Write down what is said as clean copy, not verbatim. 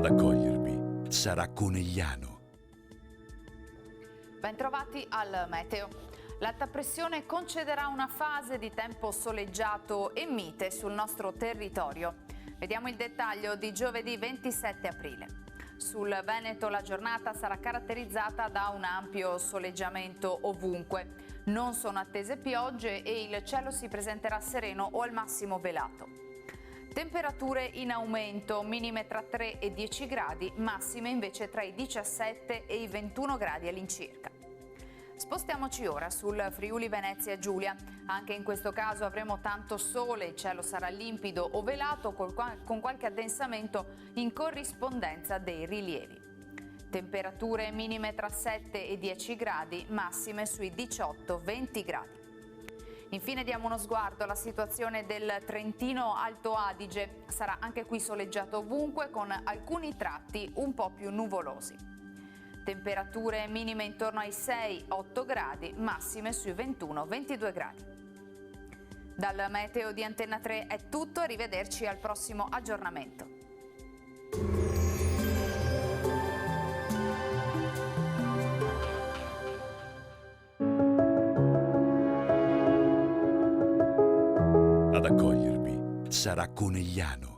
Ad accogliervi sarà Conegliano. Bentrovati al meteo. L'alta pressione concederà una fase di tempo soleggiato e mite sul nostro territorio. Vediamo il dettaglio di giovedì 27 aprile. Sul Veneto la giornata sarà caratterizzata da un ampio soleggiamento ovunque. Non sono attese piogge e il cielo si presenterà sereno o al massimo velato. Temperature in aumento, minime tra 3 e 10 gradi, massime invece tra i 17 e i 21 gradi all'incirca. Spostiamoci ora sul Friuli Venezia Giulia. Anche in questo caso avremo tanto sole, il cielo sarà limpido o velato con qualche addensamento in corrispondenza dei rilievi. Temperature minime tra 7 e 10 gradi, massime sui 18-20 gradi. Infine diamo uno sguardo alla situazione del Trentino Alto Adige. Sarà anche qui soleggiato ovunque con alcuni tratti un po' più nuvolosi. Temperature minime intorno ai 6-8 gradi, massime sui 21-22 gradi. Dal meteo di Antenna 3 è tutto, arrivederci al prossimo aggiornamento. Ad accogliervi sarà Conegliano.